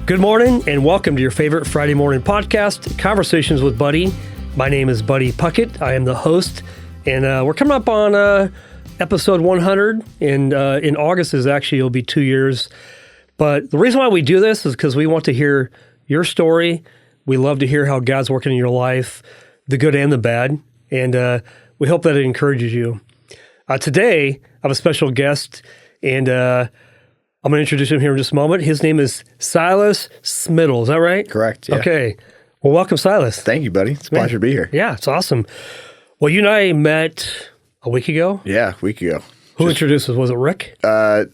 Good morning and welcome to your favorite Friday morning podcast, Conversations with Buddy. My name is Buddy Puckett. I am the host, and we're coming up on episode 100, and in August it'll be 2 years. But the reason why we do this is because we want to hear your story. We love to hear how God's working in your life, the good and the bad, and we hope that it encourages you. Today, I have a special guest, and I'm going to introduce him here in just a moment. His name is Sylas Smittle. Is that right? Correct. Yeah. Okay. Well, welcome, Sylas. Thank you, buddy. It's a pleasure to be here. Yeah, it's awesome. Well, you and I met a week ago. Yeah, a week ago. Who introduced us? Was it Rick?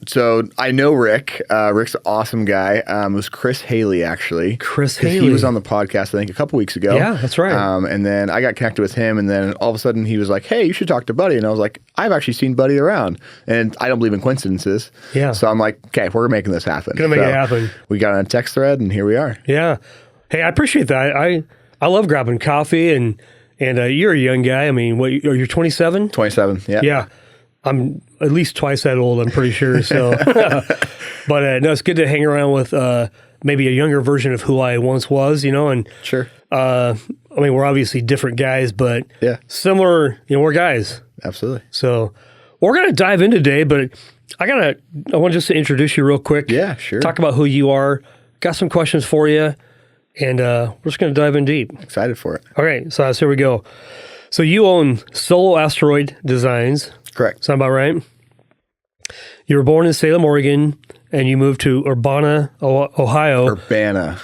So I know Rick. Rick's an awesome guy. It was Chris Haley, actually. Chris Haley. He was on the podcast, I think, a couple weeks ago. Yeah, that's right. And then I got connected with him, and then all of a sudden he was like, hey, you should talk to Buddy. And I was like, I've actually seen Buddy around. And I don't believe in coincidences. Yeah. So I'm like, okay, we're making this happen. Gonna make it happen. We got on a text thread, and here we are. Yeah. Hey, I appreciate that. I love grabbing coffee, and you're a young guy. I mean, what, you're 27? 27, yeah. Yeah. I'm at least twice that old, I'm pretty sure. So, but no, it's good to hang around with maybe a younger version of who I once was, and Sure. I mean, we're obviously different guys, but Yeah. similar, we're guys. Absolutely. So we're going to dive in today, but I want just to introduce you real quick. Yeah, sure. Talk about who you are. Got some questions for you, and we're just going to dive in deep. Excited for it. All right, so here we go. So you own Solo Asteroid Designs. Correct. Sound about right? You were born in Salem, Oregon, and you moved to Urbana, Ohio. Urbana.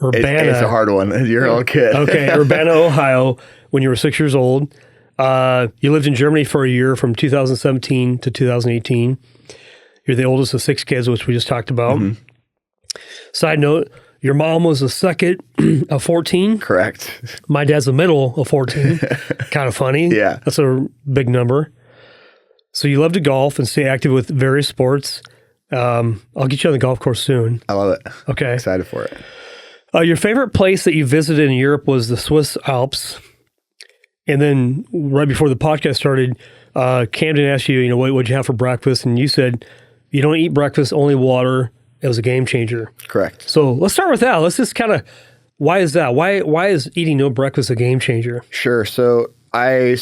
Urbana. It's a hard one. You're a little kid. Okay, Urbana, Ohio, when you were 6 years old. You lived in Germany for a year from 2017 to 2018. You're the oldest of 6 kids, which we just talked about. Mm-hmm. Side note, your mom was the second of 14. Correct. My dad's the middle of 14. Kind of funny. Yeah. That's a big number. So you love to golf and stay active with various sports. I'll get you on the golf course soon. I love it. Okay. Excited for it. Your favorite place that you visited in Europe was the Swiss Alps. And then right before the podcast started, Camden asked you, what'd you have for breakfast? And you said, you don't eat breakfast, only water. It was a game changer. Correct. So let's start with that. Let's just why is that? Why is eating no breakfast a game changer? Sure. So I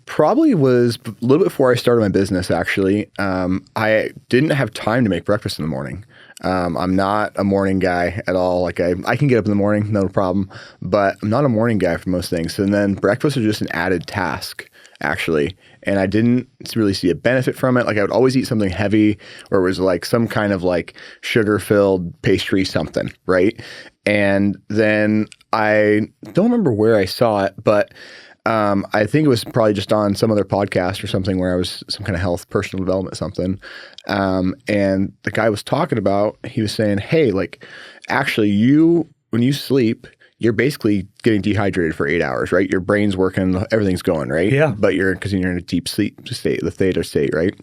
probably was a little bit before I started my business, actually. I didn't have time to make breakfast in the morning. I'm not a morning guy at all. Like I can get up in the morning, no problem, but I'm not a morning guy for most things. And then breakfast was just an added task, actually. And I didn't really see a benefit from it. Like I would always eat something heavy, or it was like some kind of like sugar-filled pastry something, right? And then I don't remember where I saw it, but I think it was probably just on some other podcast or something where I was some kind of health, personal development, something. And the guy was talking about, he was saying, hey, like actually when you sleep, you're basically getting dehydrated for 8 hours, right? Your brain's working, everything's going, right? Yeah. But because you're in a deep sleep state, the theta state, right?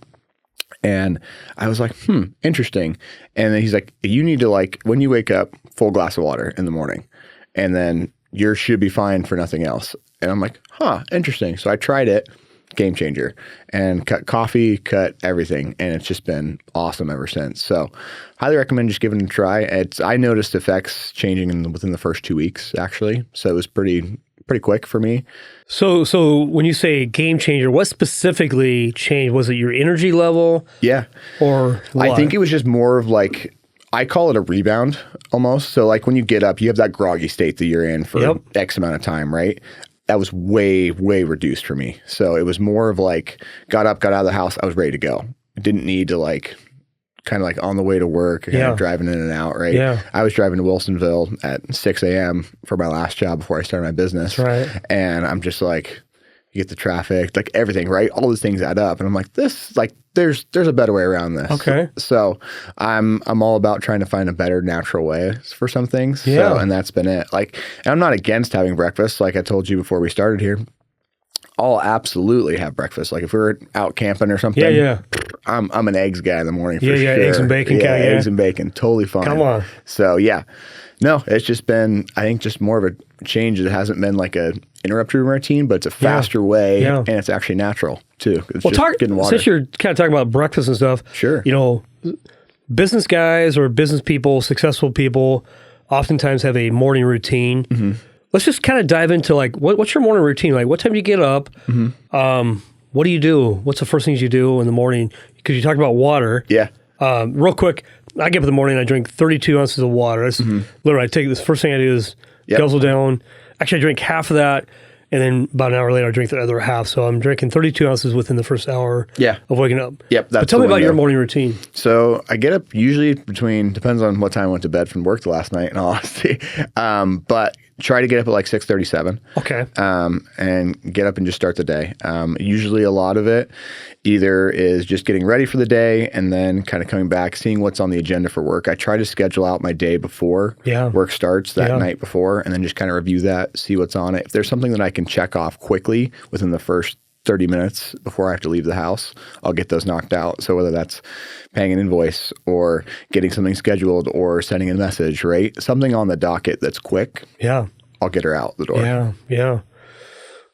And I was like, interesting. And then he's like, you need to when you wake up, full glass of water in the morning, and then you should be fine for nothing else. And I'm like, interesting. So I tried it, game changer, and cut coffee, cut everything. And it's just been awesome ever since. So highly recommend just giving it a try. I noticed effects changing within the first 2 weeks, actually. So it was pretty quick for me. So when you say game changer, what specifically changed? Was it your energy level? Yeah. Or what? I think it was just more of I call it a rebound almost. So when you get up, you have that groggy state that you're in for X amount of time, right? That was way, way reduced for me. So it was more of got up, got out of the house, I was ready to go. I didn't need to kind of on the way to work, kind of driving in and out, right? Yeah. I was driving to Wilsonville at 6 a.m. for my last job before I started my business. That's right. And I'm just you get the traffic, everything, right? All these things add up. And I'm like, there's a better way around this. Okay. So I'm all about trying to find a better natural way for some things. Yeah. So, and that's been it. And I'm not against having breakfast. Like I told you before we started here, I'll absolutely have breakfast. If we're out camping or something. Yeah. I'm an eggs guy in the morning for sure. Yeah, eggs and bacon. Yeah, eggs and bacon. Totally fine. Come on. So yeah. No, it's just been, I think, just more of a change. It hasn't been a interrupted routine, but it's a faster way, and it's actually natural too. It's getting water. Since you're kind of talking about breakfast and stuff, Sure. business guys or business people, successful people, oftentimes have a morning routine. Let's just kind of dive into like, what's your morning routine? Like, what time do you get up? What do you do? What's the first things you do in the morning? Because you talked about water. Yeah. Real quick, I get up in the morning and I drink 32 ounces of water. That's literally, I take this first thing I do is guzzle down. Actually, I drink half of that, and then about an hour later, I drink the other half. So I'm drinking 32 ounces within the first hour of waking up. Yep. But tell me about your morning routine. So I get up usually depends on what time I went to bed from work the last night, in all honesty. But try to get up at like 6:37. Okay. And get up and just start the day. Usually a lot of it either is just getting ready for the day and then kind of coming back, seeing what's on the agenda for work. I try to schedule out my day before work starts that night before, and then just kind of review that, see what's on it. If there's something that I can check off quickly within the first 30 minutes before I have to leave the house, I'll get those knocked out. So whether that's paying an invoice or getting something scheduled or sending a message, right? Something on the docket that's quick. Yeah. I'll get her out the door. Yeah.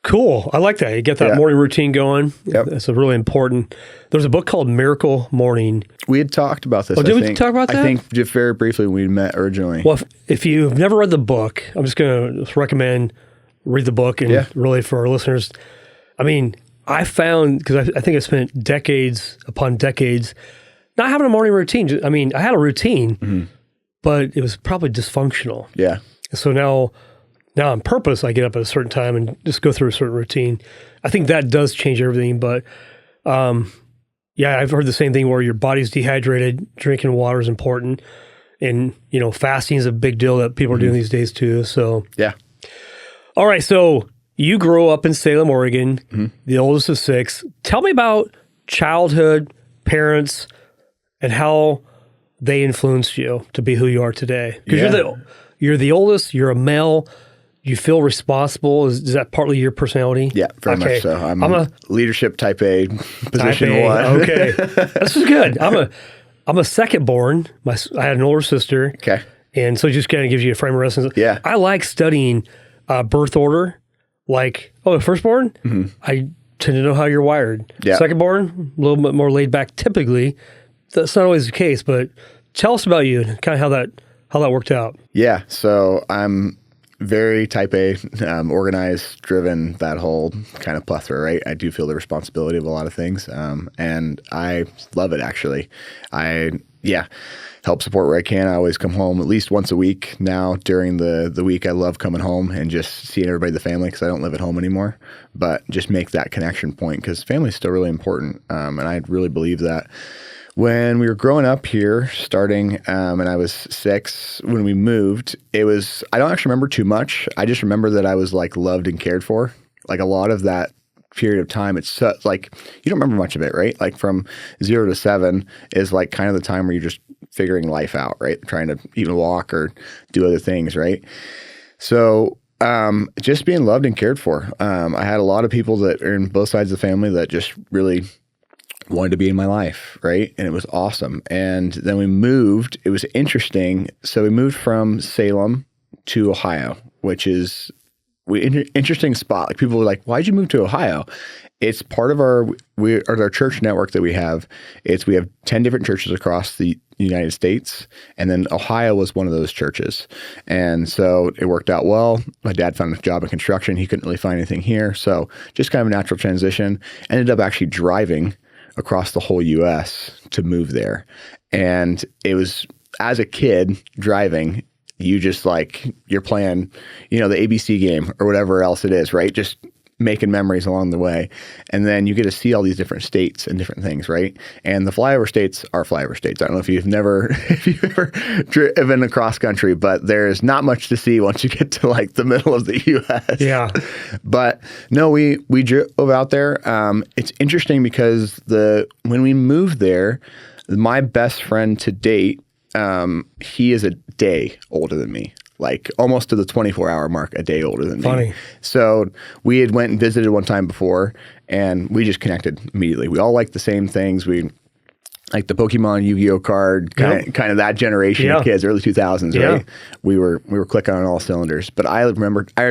Cool. I like that. You get that morning routine going. Yep. That's a really important. There's a book called Miracle Morning. We had talked about this. Oh, did we talk about that? I think just very briefly when we met originally. Well, if you've never read the book, I'm just going to recommend read the book. And really for our listeners, I mean, I found, because I think I spent decades upon decades not having a morning routine. I mean, I had a routine, but it was probably dysfunctional. Yeah. So now on purpose, I get up at a certain time and just go through a certain routine. I think that does change everything. But I've heard the same thing where your body's dehydrated. Drinking water is important. And, fasting is a big deal that people are doing these days too. So, all right. So you grew up in Salem, Oregon, the oldest of 6. Tell me about childhood, parents, and how they influenced you to be who you are today. Because you're the oldest, you're a male. You feel responsible? Is that partly your personality? Yeah, very much so. I'm a leadership type A, position type A. 1. Okay, this is good. I'm a second born. I had an older sister. Okay, and so it just kind of gives you a frame of reference. Yeah, I like studying birth order. Like, the firstborn, I tend to know how you're wired. Yeah. Secondborn, a little bit more laid back. Typically, that's not always the case. But tell us about you and kind of how that worked out. Yeah, so I'm very type A, organized, driven, that whole kind of plethora, right? I do feel the responsibility of a lot of things, and I love it, actually. I help support where I can. I always come home at least once a week now during the week. I love coming home and just seeing everybody, the family, because I don't live at home anymore, but just make that connection point because family is still really important, and I really believe that. When we were growing up here, starting, and I was 6, when we moved, I don't actually remember too much. I just remember that I was like loved and cared for. Like a lot of that period of time, it's like, you don't remember much of it, right? Like from 0 to 7 is like kind of the time where you're just figuring life out, right? Trying to even walk or do other things, right? So just being loved and cared for. I had a lot of people that are in both sides of the family that just really wanted to be in my life, right? And it was awesome. And then we moved. It was interesting. So we moved from Salem to Ohio, which is interesting spot. Like people were like, "Why'd you move to Ohio?" It's part of our church network that we have. We have 10 different churches across the United States, and then Ohio was one of those churches. And so it worked out well. My dad found a job in construction. He couldn't really find anything here. So just kind of a natural transition. Ended up actually driving across the whole U.S. to move there. And it was, as a kid driving, you just like, you're playing, the ABC game or whatever else it is, right? Just making memories along the way. And then you get to see all these different states and different things, right? And the flyover states are flyover states. I don't know if you've ever driven across country, but there's not much to see once you get to like the middle of the U.S. Yeah. But no, we drove out there. It's interesting because when we moved there, my best friend to date, he is a day older than me. Like almost to the 24-hour mark, a day older than me. So we had went and visited one time before, and we just connected immediately. We all liked the same things. We like the Pokemon, Yu-Gi-Oh card, kind of that generation of kids, early 2000s, right? We were clicking on all cylinders. But I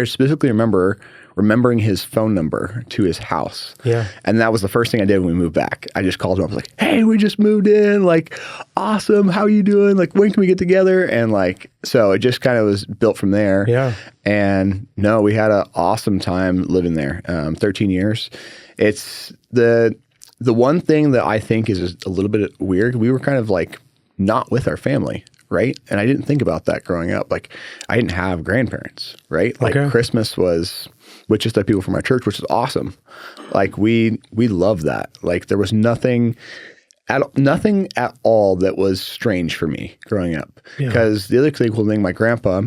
specifically remember remembering his phone number to his house. Yeah. And that was the first thing I did when we moved back. I just called him up. I was like, hey, we just moved in. Like, awesome. How are you doing? Like, when can we get together? And like, so it just kind of was built from there. Yeah. And no, we had an awesome time living there. 13 years. It's the one thing that I think is a little bit weird. We were kind of like not with our family. Right. And I didn't think about that growing up. Like, I didn't have grandparents. Right. Like, Christmas was with just the people from our church, which is awesome. Like, we love that. Like, there was nothing at all that was strange for me growing up. Because the other cool thing, my grandpa,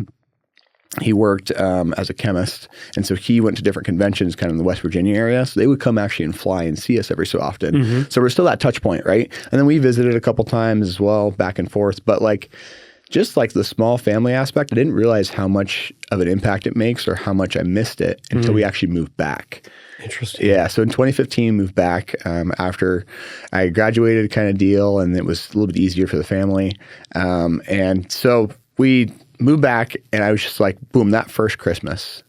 he worked as a chemist. And so he went to different conventions kind of in the West Virginia area. So they would come actually and fly and see us every so often. So we're still that touch point, right? And then we visited a couple times as well, back and forth. But like, just like the small family aspect, I didn't realize how much of an impact it makes or how much I missed it until we actually moved back. Interesting. Yeah. So in 2015, moved back after I graduated kind of deal, and it was a little bit easier for the family. And so we moved back, and I was just like, boom, that first Christmas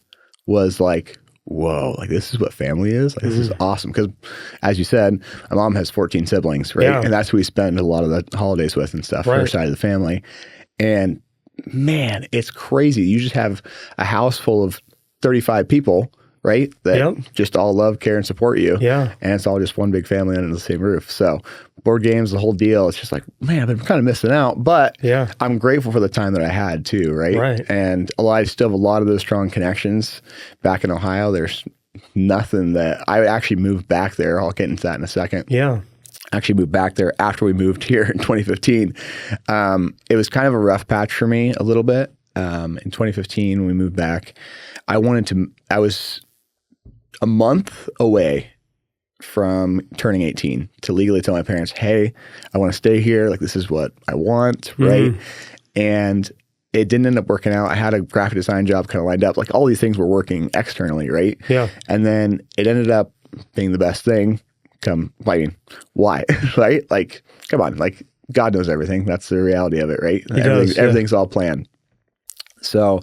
was like, whoa, like this is what family is? Like, this is awesome. Because as you said, my mom has 14 siblings, right? Yeah. And that's who we spend a lot of the holidays with and stuff, her side of the family. And man, it's crazy. You just have a house full of 35 people, right? That just all love, care, and support you. Yeah. And it's all just one big family under the same roof. So board games, the whole deal. It's just like, man, I've been kind of missing out. But I'm grateful for the time that I had too, right? And I still have a lot of those strong connections back in Ohio. There's nothing that I actually moved back there. I'll get into that in a second. Yeah. Actually moved back there after we moved here in 2015. It was kind of a rough patch for me a little bit. In 2015, when we moved back, I was a month away from turning 18 to legally tell my parents, hey, I want to stay here. Like, this is what I want, right? And it didn't end up working out. I had a graphic design job kind of lined up. Like, all these things were working externally, right? Yeah. And then it ended up being the best thing. Why? Right? Like, come on. Like, God knows everything. That's the reality of it, right? Everything's all planned. So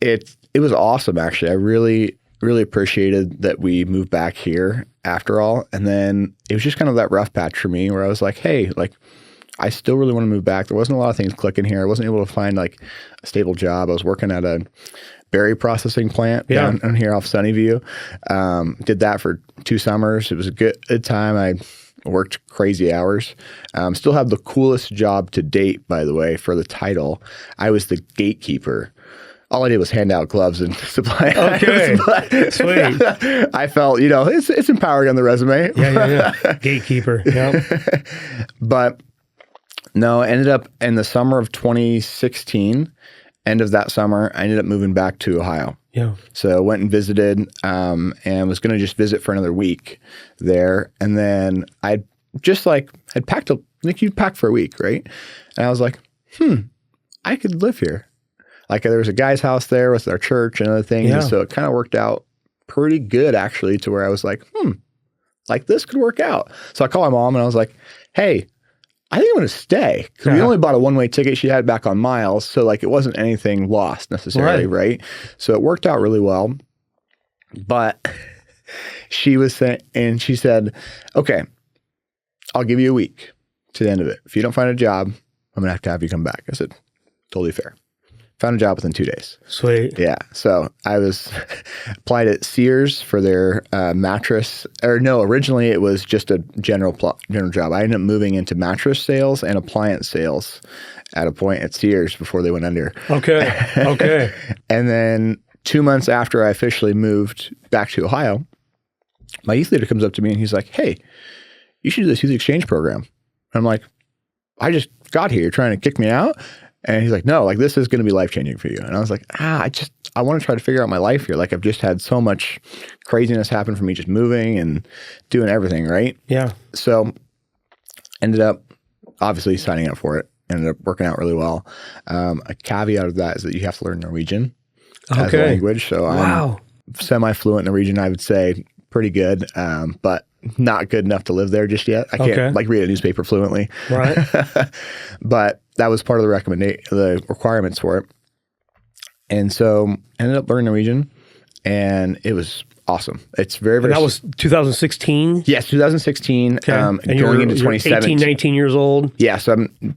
it was awesome, actually. I really, really appreciated that we moved back here after all. And then it was just kind of that rough patch for me where I was like, hey, like, I still really want to move back. There wasn't a lot of things clicking here. I wasn't able to find like a stable job. I was working at a berry processing plant down here off Sunnyview. Did that for 2 summers. It was a good time. I worked crazy hours. Still have the coolest job to date, by the way, for the title. I was the gatekeeper. All I did was hand out gloves and supply. Okay, sweet. I felt, it's empowering on the resume. Yeah. Gatekeeper. Yeah. But no, I ended up in the summer of 2016. End of that summer, I ended up moving back to Ohio. Yeah. So I went and visited and was going to just visit for another week there. And then I'd packed you'd pack for a week, right? And I was like, I could live here. Like, there was a guy's house there with our church and other things. Yeah. So it kind of worked out pretty good, actually, to where I was like, like this could work out. So I called my mom and I was like, hey, I think I'm going to stay, because we only bought a one-way ticket. She had it back on miles. So like, it wasn't anything lost necessarily. Right. So it worked out really well. But she said, okay, I'll give you a week to the end of it. If you don't find a job, I'm going to have you come back. I said, totally fair. Found a job within 2 days. Sweet. Yeah. So I was applied at Sears for their mattress. Or no, originally it was just a general job. I ended up moving into mattress sales and appliance sales at a point at Sears before they went under. Okay. And then 2 months after I officially moved back to Ohio, my youth leader comes up to me and he's like, hey, you should do this youth exchange program. And I'm like, I just got here. You're trying to kick me out? And he's like, no, like, this is going to be life-changing for you. And I was like, I want to try to figure out my life here. Like, I've just had so much craziness happen for me just moving and doing everything, right? Yeah. So ended up obviously signing up for it. Ended up working out really well. A caveat of that is that you have to learn Norwegian as a language. So I'm semi-fluent Norwegian, I would say. Pretty good, but not good enough to live there just yet. I can't like read a newspaper fluently. Right. But that was part of the requirements for it. And so ended up learning Norwegian. and it was awesome. It's very, very. And that was 2016? Yes, 2016. Okay. And going into 2017. 18, 19 years old? Yeah, so I'm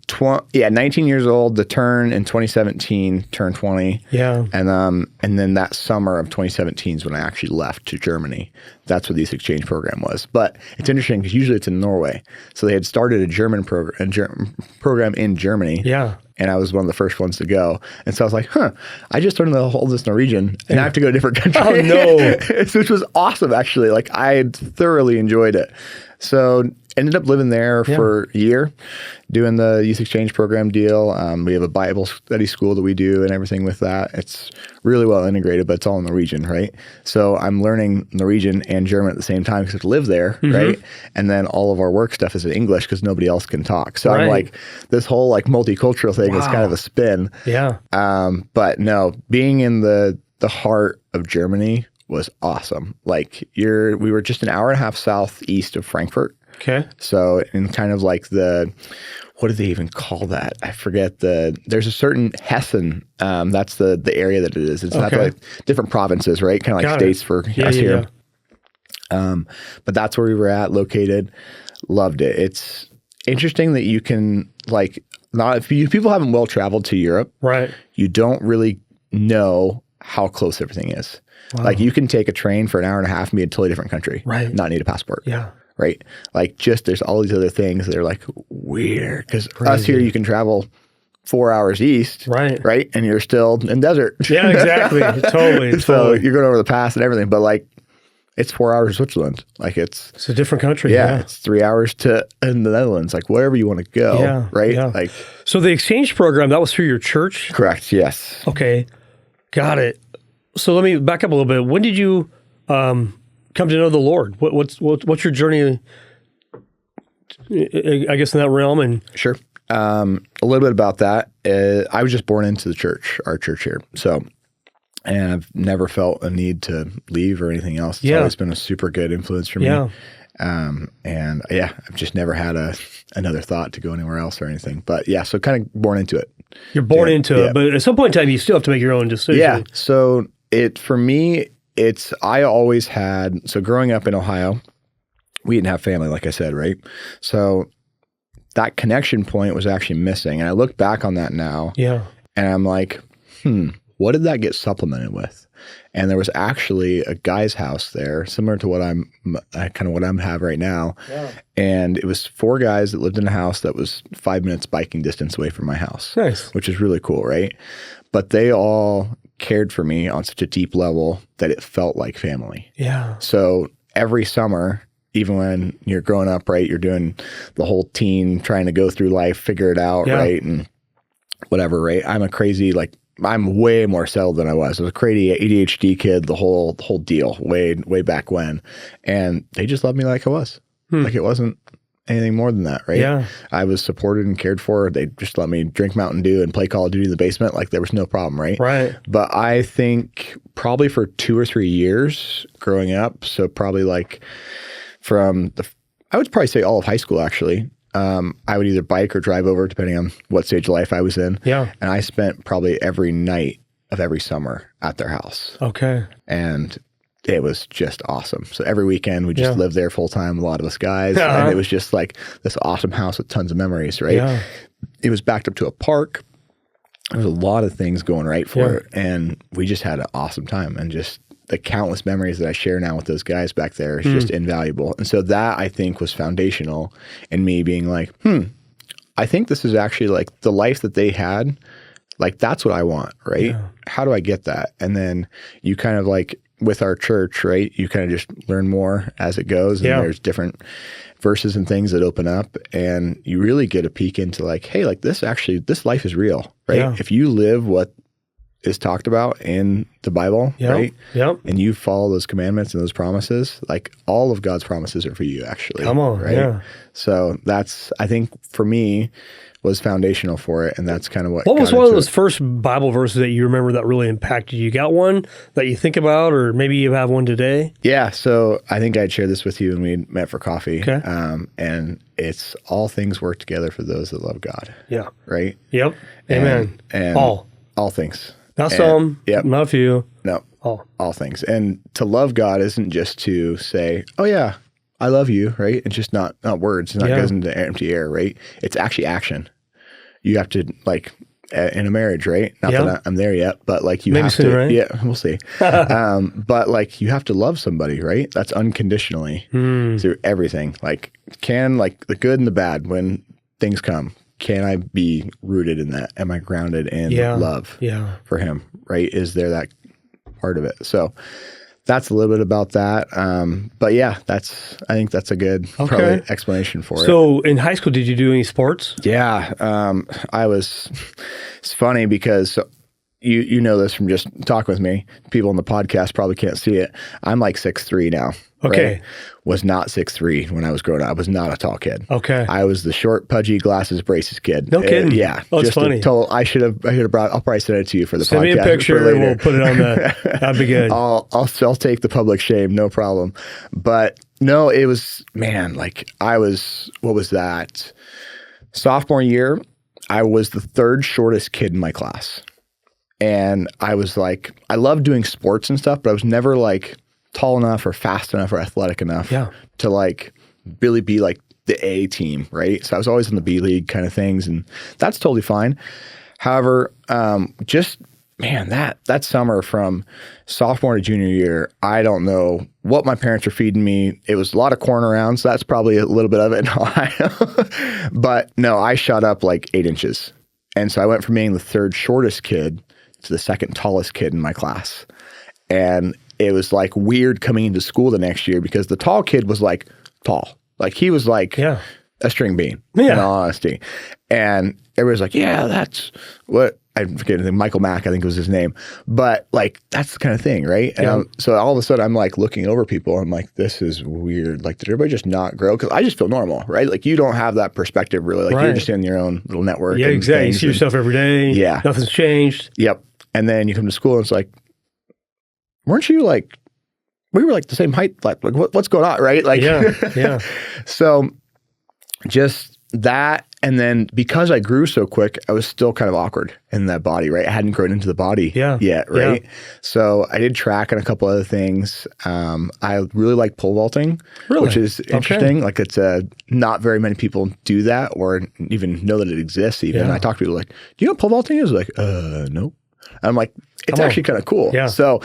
19 years old. The turn in 2017, turned 20. Yeah. And then that summer of 2017 is when I actually left to Germany. That's what the youth exchange program was. But it's interesting because usually it's in Norway. So they had started a German program in Germany. Yeah. And I was one of the first ones to go. And so I was like, I just learned all this Norwegian and I have to go to a different country. Oh, no. Which was awesome, actually. Like, I thoroughly enjoyed it. So ended up living there for a year, doing the youth exchange program deal. We have a Bible study school that we do and everything with that. It's really well integrated, but it's all in Norwegian, right? So I'm learning Norwegian and German at the same time because I live there, right? And then all of our work stuff is in English because nobody else can talk. So I'm like, this whole like multicultural thing is kind of a spin. Yeah. But no, being in the heart of Germany was awesome. Like we were just an hour and a half southeast of Frankfurt. Okay. So in kind of like what do they even call that? I forget there's a certain Hessen. That's the area that it is. It's not like different provinces, right? Kind of like states for us here. But that's where we were located. Loved it. It's interesting that you can if people haven't well traveled to Europe, right? You don't really know how close everything is. Wow. Like you can take a train for an hour and a half and be in a totally different country, right? Not need a passport. Yeah. Right. Like there's all these other things that are like weird because us here, you can travel 4 hours east, right? And you're still in desert. Yeah, exactly. Totally. So you're going over the pass and everything, but like it's 4 hours to Switzerland. Like it's a different country. Yeah. It's 3 hours in the Netherlands, like wherever you want to go. Yeah, right. Yeah. Like, so the exchange program, that was through your church? Correct. Yes. Okay. Got it. So let me back up a little bit. When did you come to know the Lord? What's your journey, I guess, in that realm? And sure. A little bit about that. I was just born into the church, our church here. So, and I've never felt a need to leave or anything else. It's always been a super good influence for me. Yeah. And I've just never had another thought to go anywhere else or anything. But yeah, so kind of born into it. You're born into it, but at some point in time, you still have to make your own decision. Yeah. So for me, I always had, so growing up in Ohio, we didn't have family, like I said, right? So that connection point was actually missing. And I look back on that now. Yeah. And I'm like, what did that get supplemented with? And there was actually a guy's house there, similar to what I'm have right now. Yeah. And it was 4 guys that lived in a house that was 5 minutes biking distance away from my house. Nice. Which is really cool, right? But they all cared for me on such a deep level that it felt like family. Yeah. So every summer, even when you're growing up, right, you're doing the whole teen trying to go through life, figure it out, right, and whatever, right? I'm way more settled than I was. I was a crazy ADHD kid, the whole deal, way back when, and they just loved me like I was. Like it wasn't anything more than that, right? Yeah. I was supported and cared for. They just let me drink Mountain Dew and play Call of Duty in the basement. Like there was no problem, right? Right. But I think probably for 2 or 3 years growing up, so probably like I would probably say all of high school actually, I would either bike or drive over depending on what stage of life I was in. Yeah. And I spent probably every night of every summer at their house. Okay. And it was just awesome. So every weekend we just lived there full time, a lot of us guys. And it was just like this awesome house with tons of memories, right? Yeah. It was backed up to a park. There was a lot of things going right for it. And we just had an awesome time. And just the countless memories that I share now with those guys back there is just invaluable. And so that I think was foundational in me being like, I think this is actually like the life that they had. Like that's what I want, right? Yeah. How do I get that? And then you kind of like with our church, right? You kind of just learn more as it goes. And there's different verses and things that open up and you really get a peek into like, hey, like this life is real, right? Yeah. If you live what is talked about in the Bible, right? Yep. And you follow those commandments and those promises, like all of God's promises are for you actually. Come on, right? Yeah. So that's, I think for me, was foundational for it. And that's kind of what was one of those first Bible verses that you remember that really impacted you? You got one that you think about, or maybe you have one today? Yeah. So I think I'd share this with you when we met for coffee. Okay. And it's all things work together for those that love God. Yeah. Right? Yep. Amen. And all things. Not some, not a few. No. all things. And to love God isn't just to say, oh yeah, I love you, right? It's just not words. It's not goes into empty air, right? It's actually action. You have to, like, in a marriage, right? Not that I'm there yet, but like you Maybe have soon, to, right? we'll see. But like you have to love somebody, right? That's unconditionally through everything. Like like the good and the bad when things come, can I be rooted in that? Am I grounded in love for him, right? Is there that part of it? So that's a little bit about that. But yeah, I think that's a good probably explanation for it. So in high school, did you do any sports? Yeah. It's funny because you know this from just talking with me. People on the podcast probably can't see it. I'm like 6'3" now. Okay. Right? Was not 6'3" when I was growing up. I was not a tall kid. Okay. I was the short, pudgy, glasses, braces kid. No kidding. Yeah. Oh, it's funny. I should have brought, I'll probably send it to you for the podcast. Send me a picture and we'll put it on that'd be good. I'll take the public shame, no problem. But no, it was, man, like what was that? Sophomore year, I was the third shortest kid in my class. And I was like, I loved doing sports and stuff, but I was never like tall enough or fast enough or athletic enough to like really be like the A team, right? So I was always in the B league kind of things, and that's totally fine. However, just man, that summer from sophomore to junior year, I don't know what my parents were feeding me. It was a lot of corn around, so that's probably a little bit of it in Ohio. But no, I shot up like 8 inches. And so I went from being the third shortest kid to the second tallest kid in my class. And it was like weird coming into school the next year because the tall kid was like tall. Like he was like a string bean, in all honesty. And everybody's like, yeah, that's what, I forget anything, Michael Mack, I think was his name. But like, that's the kind of thing, right? And so all of a sudden I'm like looking over people. I'm like, this is weird. Like, did everybody just not grow? Because I just feel normal, right? Like you don't have that perspective really. Like you're just in your own little network. Yeah, exactly. You see yourself every day. Yeah. Nothing's changed. Yep. And then you come to school and it's like, weren't you like, we were like the same height, like what's going on, right? Like, So just that, and then because I grew so quick, I was still kind of awkward in that body, right? I hadn't grown into the body yet, right? Yeah. So I did track and a couple other things. I really like pole vaulting, which is interesting. Like it's not very many people do that or even know that it exists even. I talk to people like, do you know what pole vaulting is? Like, nope. I'm like, it's actually kind of cool. Yeah. So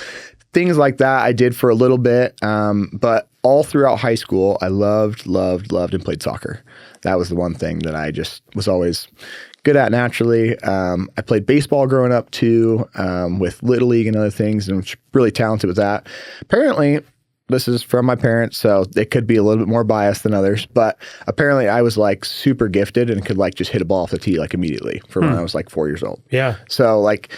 things like that I did for a little bit. But all throughout high school, I loved and played soccer. That was the one thing that I just was always good at naturally. I played baseball growing up too, with Little League and other things, and was really talented with that. Apparently, this is from my parents, so it could be a little bit more biased than others, but apparently I was like super gifted and could like just hit a ball off the tee like immediately from when I was like 4 years old. Yeah. So like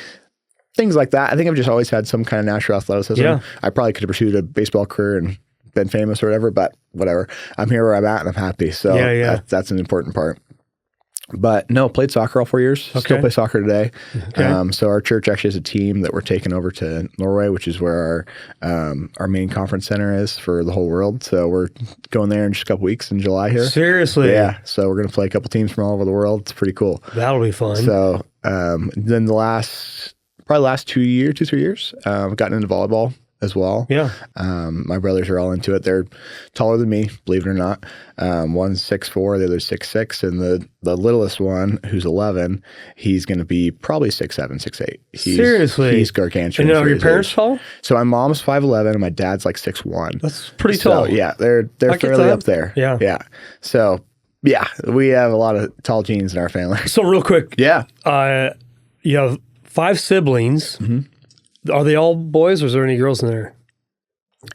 things like that. I think I've just always had some kind of natural athleticism. Yeah. I probably could have pursued a baseball career and been famous or whatever, but whatever. I'm here where I'm at and I'm happy. So that's an important part. But no, played soccer all 4 years. Still play soccer today. So our church actually has a team that we're taking over to Norway, which is where our main conference center is for the whole world. So we're going there in just a couple weeks in July here. Seriously? Yeah. So we're going to play a couple teams from all over the world. It's pretty cool. That'll be fun. So then the last 3 years, I've gotten into volleyball as well. Yeah. My brothers are all into it. They're taller than me, believe it or not. One's 6'4", the other's 6'6", and the littlest one, who's 11, he's going to be probably 6'7", 6'8". Seriously? He's gargantuan. And are your parents tall? So my mom's 5'11", and my dad's like 6'1". That's pretty tall. Yeah, they're fairly up there. Yeah. Yeah. So yeah, we have a lot of tall genes in our family. So real quick. Yeah. You have 5 siblings. Mm-hmm. Are they all boys or is there any girls in there?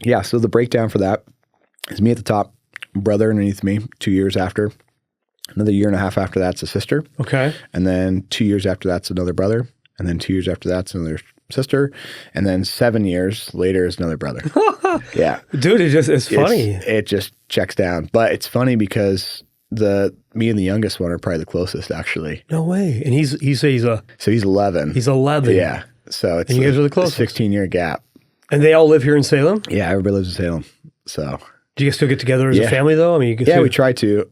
Yeah, so the breakdown for that is me at the top, brother underneath me 2 years after. Another year and a half after that's a sister. Okay. And then 2 years after that's another brother. And then 2 years after that's another sister. And then 7 years later is another brother. Yeah. Dude, it's funny. It just checks down. But it's funny because me and the youngest one are probably the closest actually. No way. And he's 11. He's 11. Yeah. So it's, and you guys are the closest. 16-year gap. And they all live here in Salem? Yeah, everybody lives in Salem. So do you guys still get together as a family though? I mean, we try to.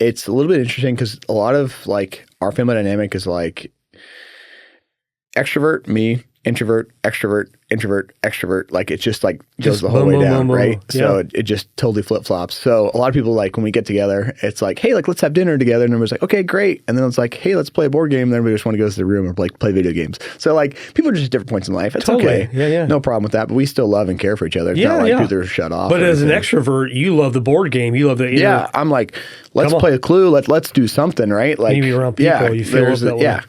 It's a little bit interesting because a lot of like our family dynamic is like extrovert, me, introvert, extrovert, introvert, extrovert. Like it just like goes Just the whole boom, way boom, down, boom, right? boom. So Yeah. it just totally flip flops. So a lot of people like when we get together, it's like, hey, like let's have dinner together, and everybody's like, okay, great. And then it's like, hey, let's play a board game. And then everybody just want to go to the room or like play video games. So like people are just at different points in life. It's Totally. okay, Yeah. no problem with that. But we still love and care for each other. It's Yeah, not like yeah. people are shut off. But or as an anything. extrovert, you love the board game. You love the Yeah, I'm like, let's Come on. play a Clue. Let's do something, right? Like, Maybe around people, you feel there's that way. yeah.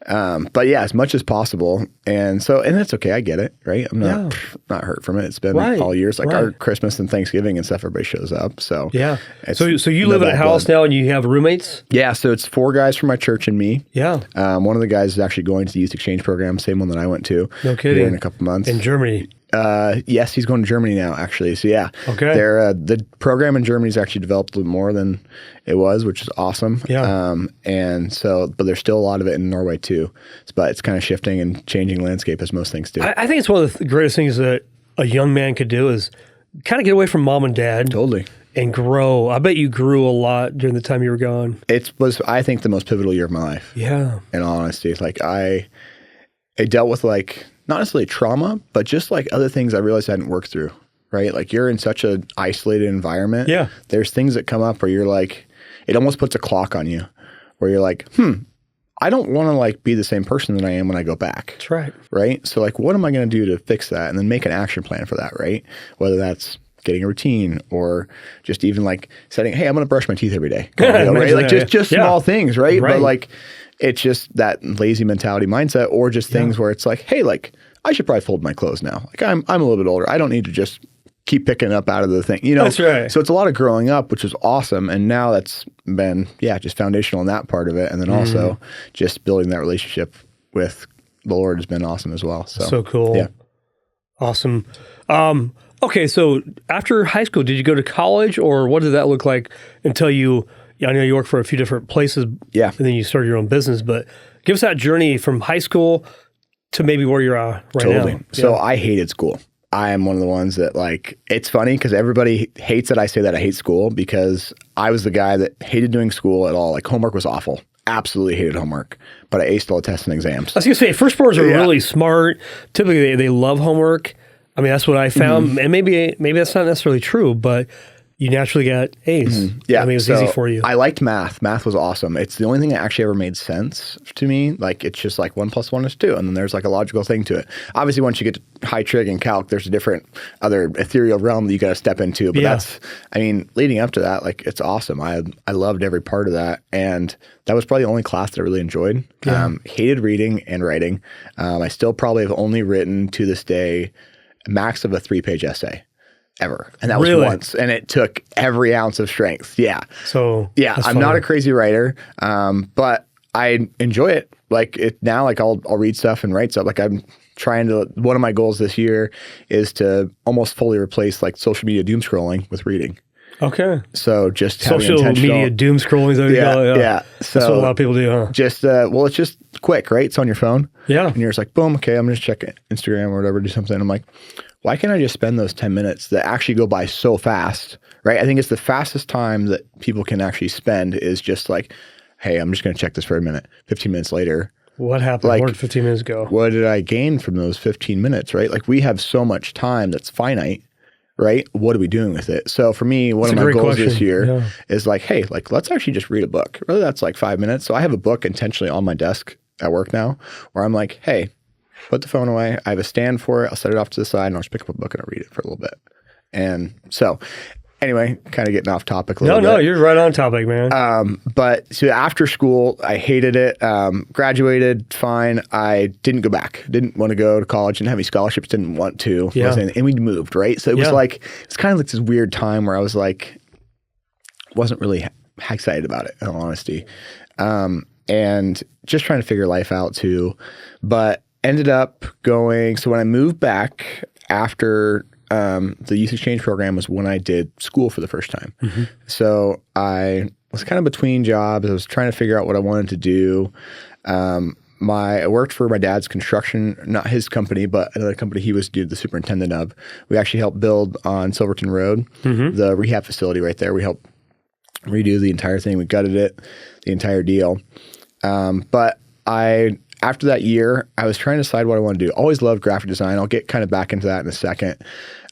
But yeah, as much as possible, and that's okay. I get it, right? I'm not hurt from it. It's been Right, all years, like our right. Christmas and Thanksgiving and stuff. Everybody shows up, so Yeah. it's So you no live in a bad house blood. now and you have roommates? Yeah, so it's 4 guys from my church and me. Yeah. One of the guys is actually going to the youth exchange program, same one that I went to. No kidding. Here in a couple months. In Germany. Yes, he's going to Germany now, actually. So yeah, Okay. the program in Germany has actually developed a little more than it was, which is awesome. Yeah. But there's still a lot of it in Norway too. But it's kind of shifting and changing landscape as most things do. I think it's one of the greatest things that a young man could do is kind of get away from mom and dad Totally. and grow. I bet you grew a lot during the time you were gone. It was, I think, the most pivotal year of my life. Yeah. In all honesty, like I dealt with like not necessarily trauma, but just like other things I realized I hadn't worked through. Right, like you're in such an isolated environment. Yeah. There's things that come up where you're like, it almost puts a clock on you, where you're like, I don't want to like be the same person that I am when I go back. That's right. Right. So like, what am I going to do to fix that, and then make an action plan for that. Right. Whether that's getting a routine or just even like setting, hey, I'm going to brush my teeth every day. Right? Imagine Like that, just yeah. small things. Right. Right. But like, it's just that lazy mentality mindset, or just things where it's like, hey, like I should probably fold my clothes now. Like I'm a little bit older. I don't need to just keep picking up out of the thing, That's right. So it's a lot of growing up, which is awesome. And now that's been, just foundational in that part of it. And then also just building that relationship with the Lord has been awesome as well. So cool. Yeah. Awesome. Okay, so after high school, did you go to college, or what did that look like until you? I know you worked for a few different places. Yeah. And then you started your own business. But give us that journey from high school to maybe where you're at right Totally. now. So I hated school. I am one of the ones that like, it's funny because everybody hates that I say that I hate school, because I was the guy that hated doing school at all. Like homework was awful. Absolutely hated homework, but I aced all the tests and exams. I was going to say, firstborns are really smart. Typically, they love homework. I mean, that's what I found. And maybe that's not necessarily true, but you naturally got A's. Yeah. I mean, it was so easy for you. I liked math. Math was awesome. It's the only thing that actually ever made sense to me. Like it's just like 1 + 1 is 2. And then there's like a logical thing to it. Obviously, once you get to high trig and calc, there's a different other ethereal realm that you got to step into. But leading up to that, like it's awesome. I loved every part of that. And that was probably the only class that I really enjoyed. Hated reading and writing. I still probably have only written to this day max of a 3-page essay. Ever. And that was once. And it took every ounce of strength. Yeah. So I'm not a crazy writer, but I enjoy it. Like it now, like I'll read stuff and write stuff. Like I'm trying to, one of my goals this year is to almost fully replace like social media doom scrolling with reading. Okay. So just Social media doom scrolling. Yeah. So that's what a lot of people do, huh? Just, it's just quick, right? It's on your phone. Yeah. And you're just like, boom, okay, I'm going to check Instagram or whatever, do something. I'm like, why can't I just spend those 10 minutes that actually go by so fast, right? I think it's the fastest time that people can actually spend is just like, hey, I'm just going to check this for a minute. 15 minutes later. What happened more than 15 minutes ago? What did I gain from those 15 minutes, right? Like we have so much time that's finite, right? What are we doing with it? So for me, one of my goals this year is like, hey, like let's actually just read a book. Really, that's like 5 minutes. So I have a book intentionally on my desk at work now where I'm like, hey, put the phone away. I have a stand for it. I'll set it off to the side and I'll just pick up a book and I'll read it for a little bit. And so anyway, kind of getting off topic a little bit. No, you're right on topic, man. But so after school, I hated it. Graduated, fine. I didn't go back. Didn't want to go to college. Didn't have any scholarships. Didn't want to. And we moved, right? So it was like, it's kind of like this weird time where I was like, wasn't really excited about it, in all honesty. And just trying to figure life out too. But ended up going, so when I moved back after the youth exchange program was when I did school for the first time. So I was kind of between jobs. I was trying to figure out what I wanted to do. I worked for my dad's construction, not his company, but another company he was the superintendent of. We actually helped build on Silverton Road, the rehab facility right there. We helped redo the entire thing. We gutted it, the entire deal. But after that year, I was trying to decide what I want to do. Always loved graphic design. I'll get kind of back into that in a second,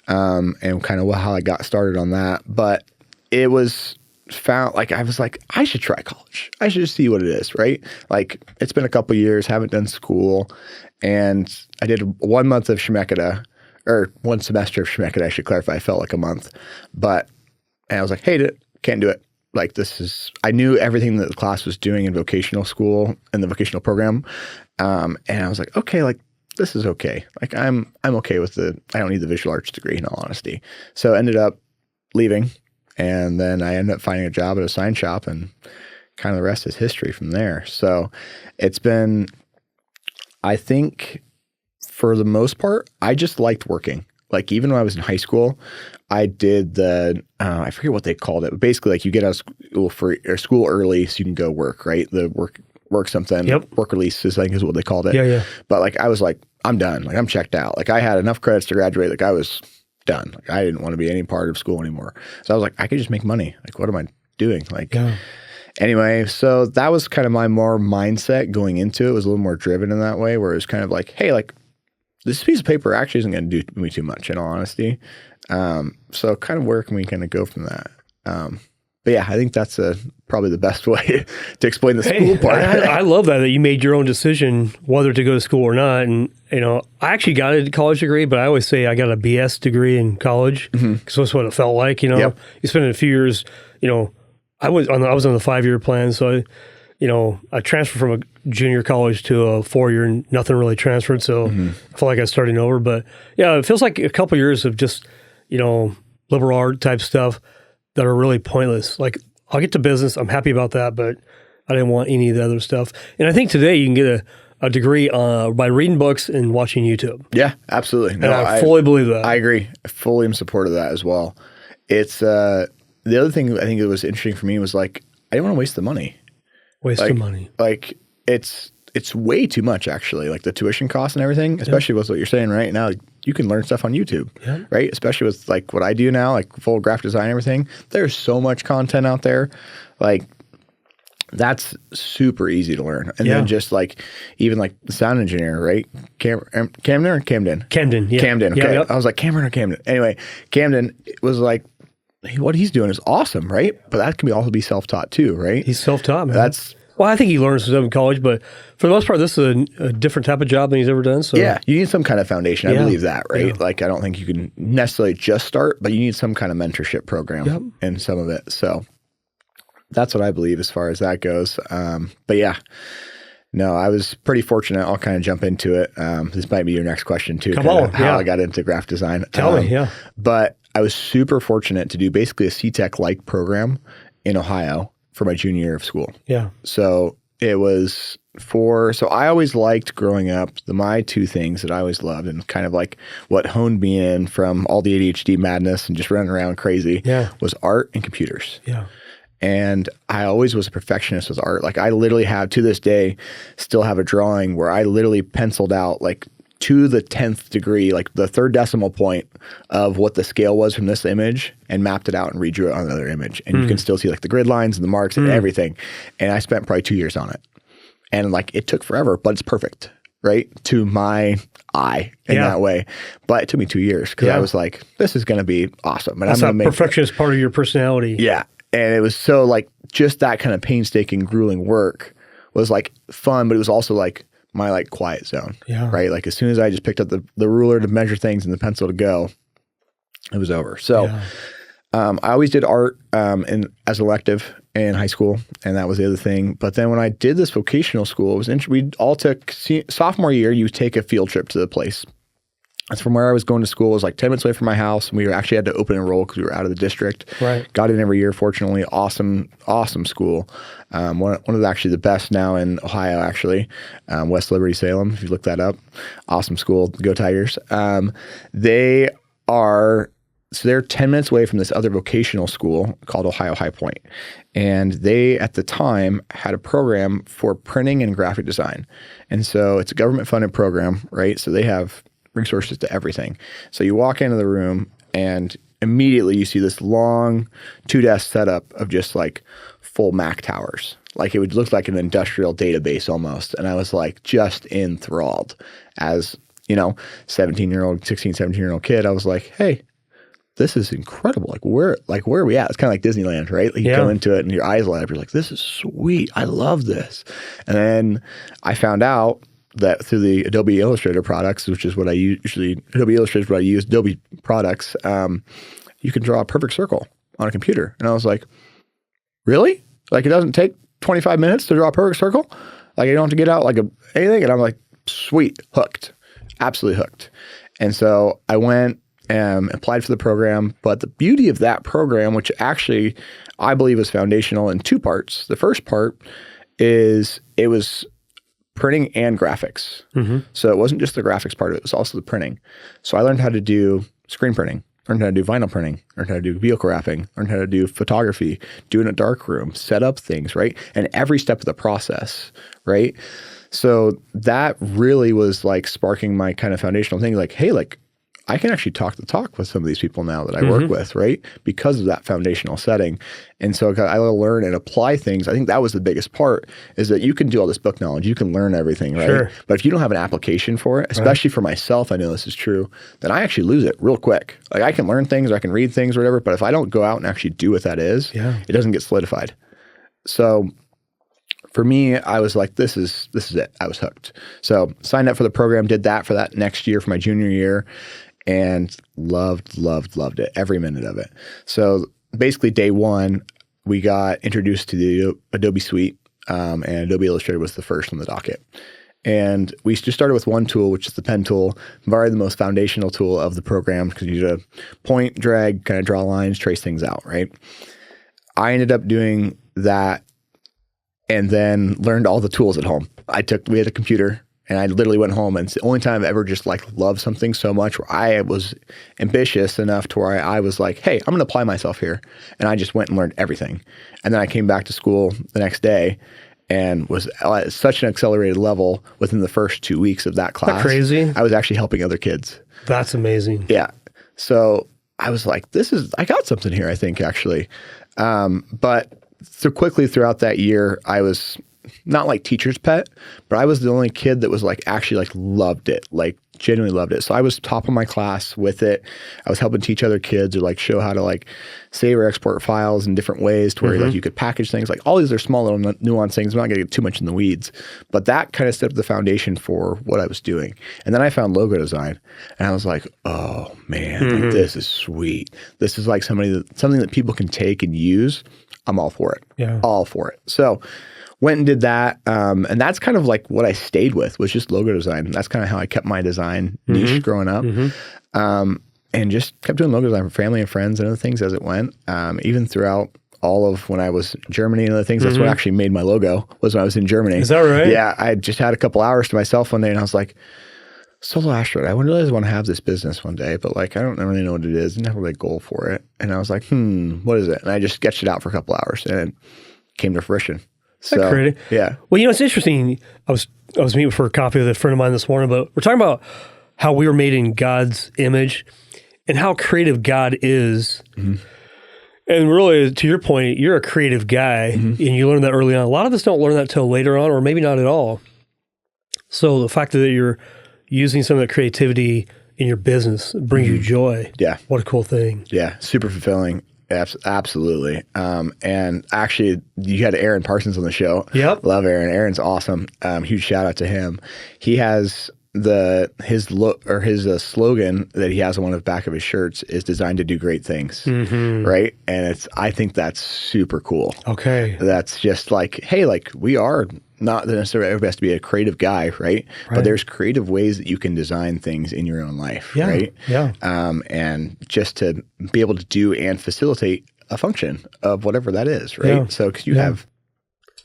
and kind of how I got started on that. But it was found like I was like, I should try college. I should just see what it is, right? Like it's been a couple years, haven't done school, and I did 1 month of Schmecada, or 1 semester of Schmecada. I should clarify. I felt like a month, and I was like, hate it, can't do it. Like I knew everything that the class was doing in vocational school and the vocational program. And I was like, okay, like this is okay. Like I'm okay with I don't need the visual arts degree in all honesty. So I ended up leaving, and then I ended up finding a job at a sign shop, and kind of the rest is history from there. So it's been, I think for the most part, I just liked working. Like even when I was in high school, I did I forget what they called it, but basically like you get out of school early so you can go work, right? The work something, work releases, I think is what they called it. Yeah. But like I was like, I'm done. Like I'm checked out. Like I had enough credits to graduate. Like I was done. Like I didn't want to be any part of school anymore. So I was like, I could just make money. Like what am I doing? Like anyway, so that was kind of my more mindset going into it. It was a little more driven in that way, where it was kind of like, hey, like this piece of paper actually isn't going to do me too much in all honesty. So kind of where can we kind of go from that? But yeah, I think that's probably the best way to explain the school part. I love that you made your own decision whether to go to school or not. And, I actually got a college degree, but I always say I got a BS degree in college because that's what it felt like, You spend a few years, I was on the 5-year plan. So I transferred from a junior college to a 4-year and nothing really transferred. So I felt like I was starting over. But yeah, it feels like a couple of years of just, liberal art type stuff that are really pointless. Like I'll get to business. I'm happy about that, but I didn't want any of the other stuff. And I think today you can get a degree by reading books and watching YouTube. Yeah, absolutely. No, and I fully believe that. I agree. I fully am support of that as well. It's the other thing I think that was interesting for me was like, I didn't want to waste the money. Waste of money. Like it's way too much actually, like the tuition costs and everything, especially with what you're saying right now. You can learn stuff on YouTube, right? Especially with like what I do now, like full graphic design and everything. There's so much content out there. Like that's super easy to learn. And then just like, even like the sound engineer, right? Camden or Camden? Camden, yeah. Camden, okay. I was like, Cameron or Camden? Anyway, Camden was like, what he's doing is awesome, right? But that can also be self-taught too, right? He's self-taught, man. Well, I think he learns stuff in college, but for the most part, this is a different type of job than he's ever done. So yeah, you need some kind of foundation. I believe that, right? Yeah. Like I don't think you can necessarily just start, but you need some kind of mentorship program in some of it. So that's what I believe as far as that goes. But yeah, no, I was pretty fortunate. I'll kind of jump into it. This might be your next question too. How I got into graphic design. Tell me, But I was super fortunate to do basically a C-Tech-like program in Ohio for my junior year of school. Yeah. So it was so I always liked growing up, my two things that I always loved and kind of like what honed me in from all the ADHD madness and just running around crazy was art and computers. Yeah. And I always was a perfectionist with art. Like I literally have, to this day, still have a drawing where I literally penciled out like to the 10th degree, like the third decimal point of what the scale was from this image and mapped it out and redrew it on another image. And you can still see like the grid lines and the marks and everything. And I spent probably 2 years on it. And like it took forever, but it's perfect, right? To my eye in that way. But it took me 2 years because I was like, this is going to be awesome. And that's I'm that perfectionist part of your personality. Yeah. And it was so like just that kind of painstaking, grueling work was like fun, but it was also like my like quiet zone, right? Like as soon as I just picked up the ruler to measure things and the pencil to go, it was over. So I always did art as elective in high school, and that was the other thing. But then when I did this vocational school, it was we all took sophomore year. You take a field trip to the place. That's from where I was going to school. It was like 10 minutes away from my house, and we actually had to open enroll because we were out of the district. Right. Got in every year, fortunately. Awesome school. One of actually the best now in Ohio, actually. West Liberty Salem, if you look that up. Awesome school. Go Tigers. They're 10 minutes away from this other vocational school called Ohio High Point. And they, at the time, had a program for printing and graphic design. And so it's a government-funded program, right? So they have resources to everything. So you walk into the room and immediately you see this long 2-desk setup of just like full Mac towers. Like it would look like an industrial database almost. And I was like just enthralled as, 17-year-old, 16, 17-year-old kid. I was like, hey, this is incredible. Where are we at? It's kind of like Disneyland, right? Like you go into it and your eyes light up. You're like, this is sweet. I love this. And then I found out that through the Adobe Illustrator products, which is what I Adobe Illustrator is what I use, Adobe products, you can draw a perfect circle on a computer. And I was like, really? Like it doesn't take 25 minutes to draw a perfect circle? Like you don't have to get out anything? And I'm like, sweet, hooked, absolutely hooked. And so I went and applied for the program. But the beauty of that program, which actually I believe is foundational in two parts. The first part is it was printing and graphics. So it wasn't just the graphics part of it, it was also the printing. So I learned how to do screen printing, learned how to do vinyl printing, learned how to do vehicle wrapping, learned how to do photography, do in a dark room, set up things, right? And every step of the process, right? So that really was like sparking my kind of foundational thing, like, hey, like I can actually talk the talk with some of these people now that I work with, right? Because of that foundational setting. And so I learn and apply things. I think that was the biggest part, is that you can do all this book knowledge. You can learn everything, right? Sure. But if you don't have an application for it, especially for myself, I know this is true, then I actually lose it real quick. Like I can learn things, or I can read things or whatever, but if I don't go out and actually do what that is, it doesn't get solidified. So for me, I was like, this is it. I was hooked. So signed up for the program, did that for that next year, for my junior year, and loved it, every minute of it. So basically day one, we got introduced to the Adobe Suite, and Adobe Illustrator was the first on the docket. And we just started with one tool, which is the pen tool, probably the most foundational tool of the program, because you do point, drag, kind of draw lines, trace things out, right? I ended up doing that and then learned all the tools at home. We had a computer, and I literally went home, and it's the only time I've ever just like loved something so much, where I was ambitious enough to where I was like, hey, I'm going to apply myself here. And I just went and learned everything. And then I came back to school the next day and was at such an accelerated level within the first 2 weeks of that class. Isn't that crazy? I was actually helping other kids. That's amazing. Yeah. So I was like, I got something here, I think, actually. But so quickly throughout that year, I was not like teacher's pet, but I was the only kid that was like actually like loved it, like genuinely loved it. So I was top of my class with it. I was helping teach other kids, or like show how to like save or export files in different ways to where like you could package things. Like all these are small little nuanced things. I'm not going to get too much in the weeds, but that kind of set up the foundation for what I was doing. And then I found logo design, and I was like, oh man, like, this is sweet. This is like something that people can take and use. I'm all for it. Yeah. All for it. So went and did that. And that's kind of like what I stayed with, was just logo design. And that's kind of how I kept my design niche growing up. And just kept doing logo design for family and friends and other things as it went. Even throughout all of when I was in Germany and other things, that's what actually made my logo, was when I was in Germany. Is that right? Yeah. I just had a couple hours to myself one day, and I was like, solo astronaut, I really want to have this business one day, but like, I don't really know what it is. I didn't have a big goal for it. And I was like, what is it? And I just sketched it out for a couple hours, and it came to fruition. So, crazy? Yeah. Well, it's interesting. I was meeting for a coffee with a friend of mine this morning, but we're talking about how we were made in God's image and how creative God is. And really, to your point, you're a creative guy, and you learned that early on. A lot of us don't learn that till later on, or maybe not at all. So the fact that you're using some of that creativity in your business brings you joy. Yeah. What a cool thing. Yeah. Super fulfilling. Absolutely. And actually, you had Aaron Parsons on the show. Yep. Love Aaron. Aaron's awesome. Huge shout out to him. He has his slogan that he has on one of the back of his shirts is designed to do great things. Right. And I think that's super cool. Okay. That's just like, hey, like we are not necessarily everybody has to be a creative guy, right? But there's creative ways that you can design things in your own life, right? Yeah. And just to be able to do and facilitate a function of whatever that is, right? Yeah. So because you have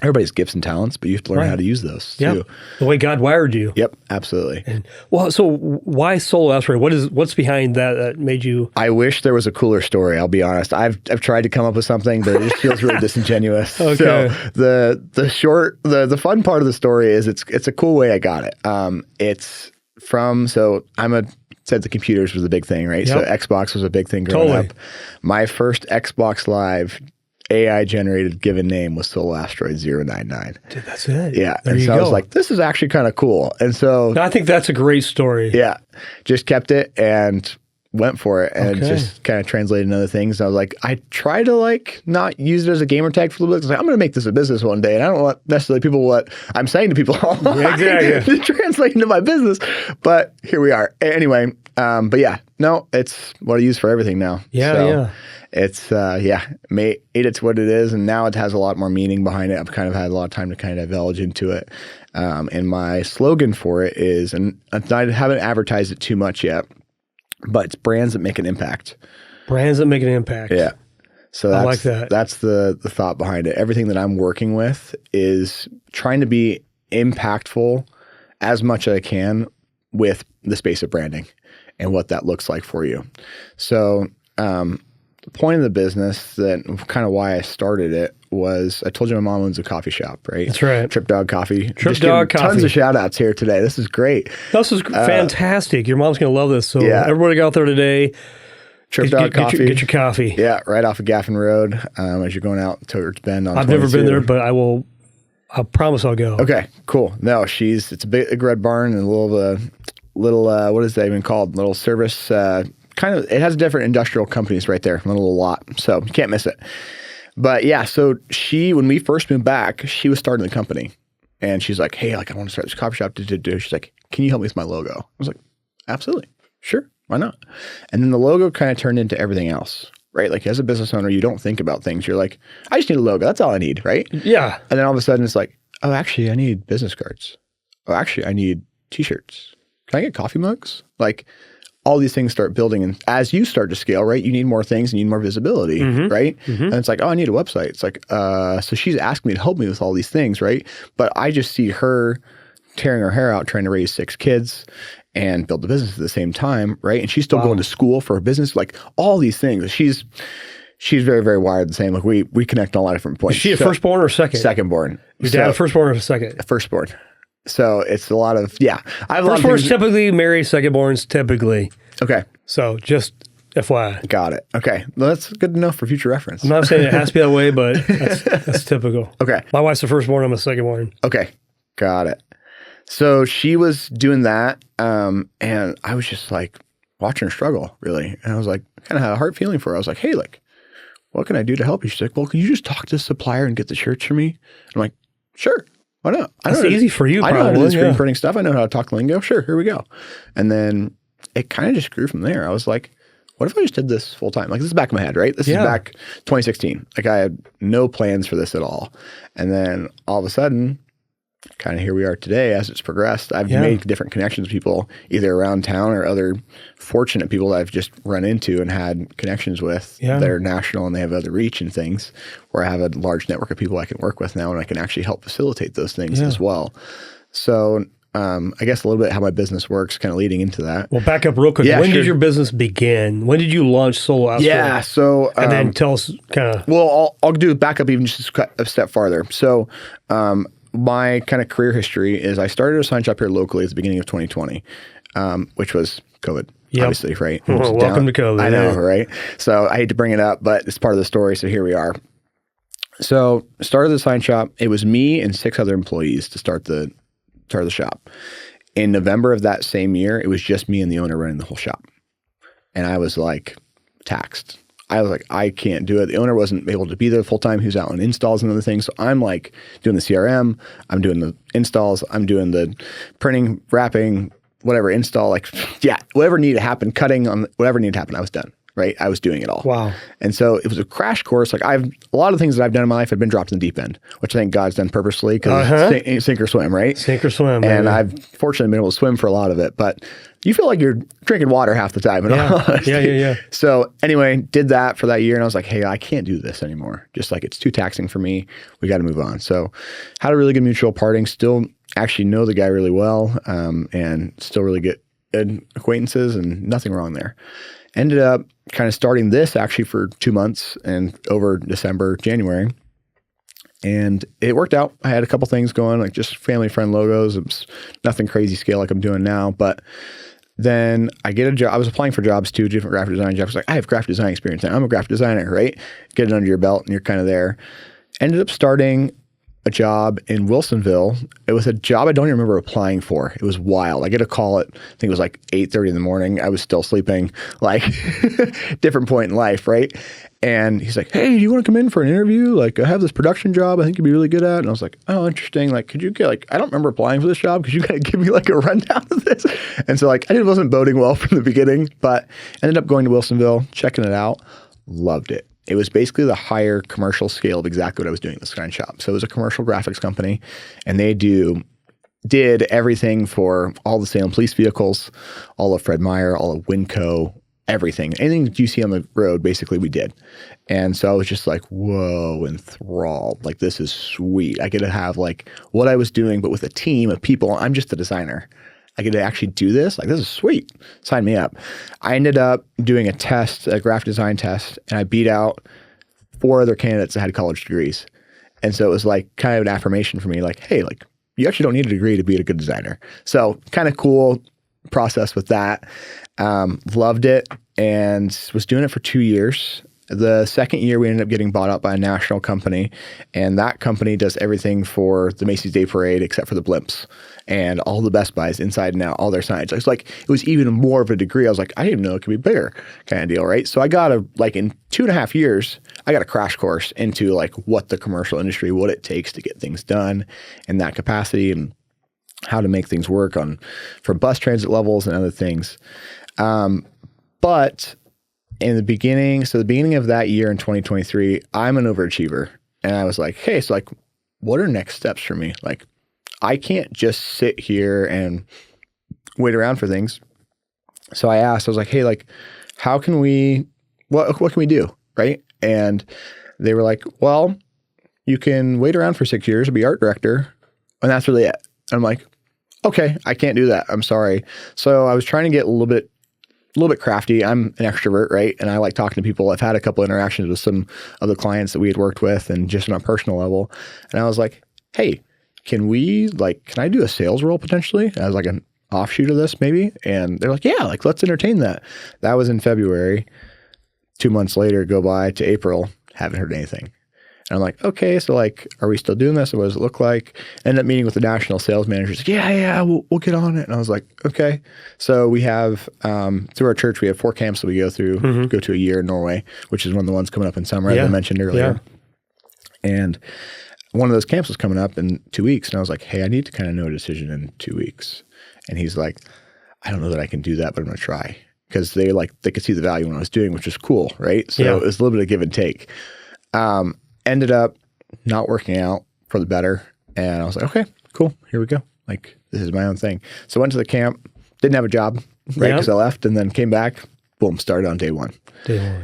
everybody's gifts and talents, but you have to learn how to use those too. The way God wired you. Yep, absolutely. And, well, so why solo astronaut? What's behind that made you? I wish there was a cooler story. I'll be honest. I've tried to come up with something, but it just feels really disingenuous. Okay. So the fun part of the story is it's a cool way I got it. It's from said the computers was a big thing, right? Yep. So Xbox was a big thing growing up. My first Xbox Live AI generated given name was Soul Asteroid 099. Dude, that's it. Yeah. There And you so go. I was like, this is actually kind of cool. And so, I think that's a great story. yeah, just kept it and went for it and just kind of translated into other things. And I was like, I try to like not use it as a gamer tag for a little bit. 'Cause like, I'm going to make this a business one day. And I don't want necessarily people what I'm saying to people to translate into my business. But here we are. Anyway, but yeah, no, it's what I use for everything now. Yeah, so yeah. It's, made it what it is. And now it has a lot more meaning behind it. I've kind of had a lot of time to kind of divulge into it. And my slogan for it is, and I haven't advertised it too much yet, but it's brands that make an impact. Brands that make an impact. Yeah. So that's, I like that. That's the thought behind it. Everything that I'm working with is trying to be impactful as much as I can with the space of branding and what that looks like for you. So the point of the business, that kind of why I started it, was I told you my mom owns a coffee shop, right? That's right. Trip Dog Coffee. Trip Dog Coffee. Tons of shout outs here today. This is great. This is fantastic. Your mom's going to love this. So everybody out there today, Trip Dog Coffee. Get your coffee. Yeah, right off of Gaffin Road as you're going out towards Bend on I've 22. never been there, but I promise I'll go. Okay, cool. No, it's a big red barn and a little what is that even called? Little service, kind of, it has different industrial companies right there, a little lot. So you can't miss it. But yeah, so when we first moved back, she was starting the company and she's like, hey, like I want to start this coffee shop. She's like, can you help me with my logo? I was like, absolutely. Sure. Why not? And then the logo kind of turned into everything else, right? Like as a business owner, you don't think about things. You're like, I just need a logo. That's all I need, right? Yeah. And then all of a sudden it's like, oh, actually I need business cards. Oh, actually I need t-shirts. Can I get coffee mugs? Like all these things start building. And as you start to scale, right, you need more things and you need more visibility, right? Mm-hmm. And it's like, oh, I need a website. It's like, so she's asking me to help me with all these things, right? But I just see her tearing her hair out trying to raise 6 kids and build the business at the same time, right? And she's still going to school for her business, like all these things. She's very, very wired the same. Like we connect on a lot of different points. Is she a firstborn or second? Secondborn. Your dad a firstborn or a second? Firstborn. So it's a lot of, I have a lot of Firstborns things. typically marry secondborns typically. Okay. So just FYI. Got it. Okay. Well, that's good to know for future reference. I'm not saying it has to be that way, but that's typical. Okay. My wife's the firstborn. I'm a secondborn. Okay. Got it. So she was doing that. And I was just like watching her struggle really. And I was like, kind of had a heart feeling for her. I was like, hey, like, what can I do to help you? She's like, well, can you just talk to the supplier and get the shirts for me? I'm like, sure. Why not? It's easy for you. I know how to do screen printing stuff. I know how to talk lingo. Sure. Here we go. And then it kind of just grew from there. I was like, what if I just did this full time? Like this is back in my head, right? This is back 2016. Like I had no plans for this at all. And then all of a sudden, kind of here we are today as it's progressed. I've made different connections with people either around town or other fortunate people that I've just run into and had connections with that are national and they have other reach and things where I have a large network of people I can work with now and I can actually help facilitate those things as well. So I guess a little bit how my business works kind of leading into that. Well, back up real quick. When did your business begin? When did you launch Solo Asteroid? Yeah. So, and then tell us kind of. Well, I'll do back up even just a step farther. So, my kind of career history is I started a sign shop here locally at the beginning of 2020, which was COVID, obviously, right? Welcome to COVID. I know, right? So I hate to bring it up, but it's part of the story. So here we are. So started the sign shop. It was me and 6 other employees to start the shop. In November of that same year, it was just me and the owner running the whole shop. And I was like taxed. I was like, I can't do it. The owner wasn't able to be there full time. He was out on installs and other things. So I'm like doing the CRM. I'm doing the installs. I'm doing the printing, wrapping, whatever install. Like, whatever needed to happen, cutting on whatever needed to happen. I was done. Right. I was doing it all. Wow. And so it was a crash course. Like a lot of things that I've done in my life have been dropped in the deep end, which I think God's done purposely because sink or swim, right? Sink or swim. And I've fortunately been able to swim for a lot of it, but you feel like you're drinking water half the time. Yeah. So anyway, did that for that year. And I was like, hey, I can't do this anymore. Just like it's too taxing for me. We got to move on. So had a really good mutual parting, still actually know the guy really well, and still really good acquaintances and nothing wrong there. Ended up kind of starting this actually for 2 months and over December, January. And it worked out. I had a couple things going, like just family friend logos. It was nothing crazy scale like I'm doing now, but Then I get a job. I was applying for jobs too, different graphic design jobs. I was like, I have graphic design experience. I'm a graphic designer, right? Get it under your belt and you're kind of there. Ended up starting a job in Wilsonville. It was a job I don't even remember applying for. It was wild. I get a call at, I think it was like 8:30 in the morning. I was still sleeping, like different point in life, right? And he's like, hey, do you want to come in for an interview? Like, I have this production job I think you'd be really good at. And I was like, oh, interesting. Like, could you get like, I don't remember applying for this job. Could you kind of give me like a rundown of this? And so like, I wasn't boding well from the beginning, but ended up going to Wilsonville, checking it out. Loved it. It was basically the higher commercial scale of exactly what I was doing at the Skyline Shop. So it was a commercial graphics company, and they did everything for all the Salem police vehicles, all of Fred Meyer, all of Winco, everything. Anything that you see on the road, basically we did. And so I was just like, whoa, enthralled. Like, this is sweet. I get to have like what I was doing, but with a team of people. I'm just a designer. I get to actually do this. Like, this is sweet. Sign me up. I ended up doing a test, a graphic design test, and I beat out 4 other candidates that had college degrees. And so it was like kind of an affirmation for me, like, hey, like, you actually don't need a degree to be a good designer. So kind of cool process with that. Loved it and was doing it for 2 years. The second year, we ended up getting bought out by a national company, and that company does everything for the Macy's Day Parade except for the blimps and all the Best Buys inside and out, all their signage. It's like, it was even more of a degree. I was like, I didn't even know it could be bigger kind of deal, right? So I got in 2.5 years, I got a crash course into like what the commercial industry, what it takes to get things done in that capacity and how to make things work for bus transit levels and other things. But in the beginning of that year in 2023, I'm an overachiever. And I was like, hey, so like, what are next steps for me? Like, I can't just sit here and wait around for things. So I asked, I was like, hey, like, what can we do? Right. And they were like, well, you can wait around for 6 years and be art director. And that's really it. And I'm like, okay, I can't do that. I'm sorry. So I was trying to get a little bit crafty. I'm an extrovert, right? And I like talking to people. I've had a couple interactions with some of the clients that we had worked with and just on a personal level. And I was like, hey, can I do a sales role potentially as like an offshoot of this maybe? And they're like, yeah, like, let's entertain that. That was in February. 2 months later, go by to April, haven't heard anything. And I'm like, okay, so like, are we still doing this? Or what does it look like? Ended up meeting with the national sales manager. He's like, yeah, we'll get on it. And I was like, okay. So we have, through our church, we have 4 camps that we go through, go to a year in Norway, which is one of the ones coming up in summer, as I mentioned earlier. Yeah. And one of those camps was coming up in 2 weeks. And I was like, hey, I need to kind of know a decision in 2 weeks. And he's like, I don't know that I can do that, but I'm going to try. Because they could see the value in what I was doing, which is cool, right? So it was a little bit of give and take. Ended up not working out for the better. And I was like, okay, cool. Here we go. Like, this is my own thing. So went to the camp, didn't have a job, right? Because I left and then came back, boom, started on day one.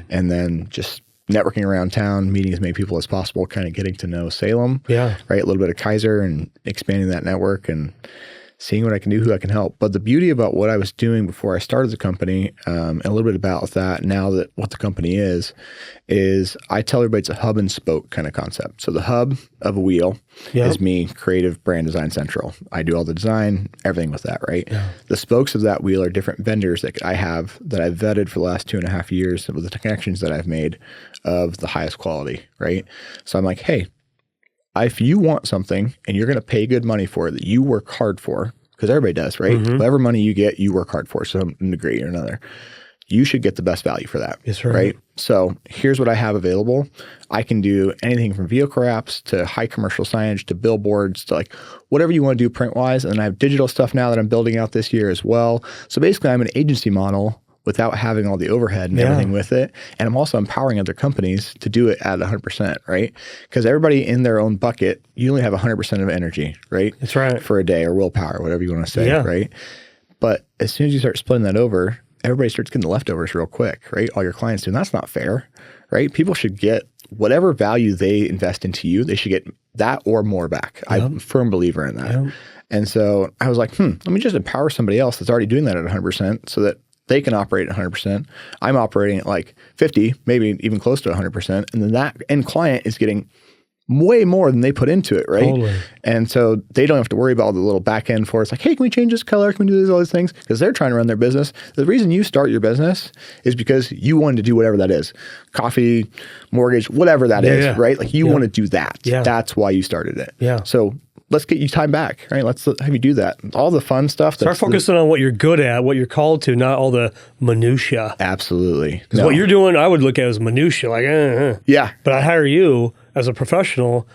And then just networking around town, meeting as many people as possible, kind of getting to know Salem, right? A little bit of Kaiser and expanding that network and seeing what I can do, who I can help. But the beauty about what I was doing before I started the company, and a little bit about that now that what the company is I tell everybody it's a hub and spoke kind of concept. So the hub of a wheel is me, creative brand design central. I do all the design, everything with that, right? Yeah. The spokes of that wheel are different vendors that I have that I've vetted for the last 2.5 years with the connections that I've made of the highest quality, right? So I'm like, hey, if you want something and you're going to pay good money for it that you work hard for, because everybody does, right? Whatever money you get, you work hard for some degree or another. You should get the best value for that, right? So here's what I have available. I can do anything from vehicle wraps to high commercial signage to billboards to like whatever you want to do print-wise. And I have digital stuff now that I'm building out this year as well. So basically, I'm an agency model without having all the overhead and everything with it. And I'm also empowering other companies to do it at 100%, right? Because everybody in their own bucket, you only have 100% of energy, right? That's right. For a day or willpower, whatever you want to say, right? But as soon as you start splitting that over, everybody starts getting the leftovers real quick, right? All your clients do. And that's not fair, right? People should get whatever value they invest into you, they should get that or more back. I'm a firm believer in that. And so I was like, let me just empower somebody else that's already doing that at 100% so that they can operate at 100%. I'm operating at like 50, maybe even close to 100%. And then that end client is getting way more than they put into it, right? Totally. And so they don't have to worry about all the little back end for it's like, hey, can we change this color? Can we do all these things? Because they're trying to run their business. The reason you start your business is because you wanted to do whatever that is. Coffee, mortgage, whatever that is, right? Like you want to do that. Yeah. That's why you started it. Yeah. So let's get you time back, right? Let's have you do that. All the fun stuff. Start focusing on what you're good at, what you're called to, not all the minutia. Absolutely. Because what you're doing, I would look at as minutia, like, Yeah. But I hire you as a professional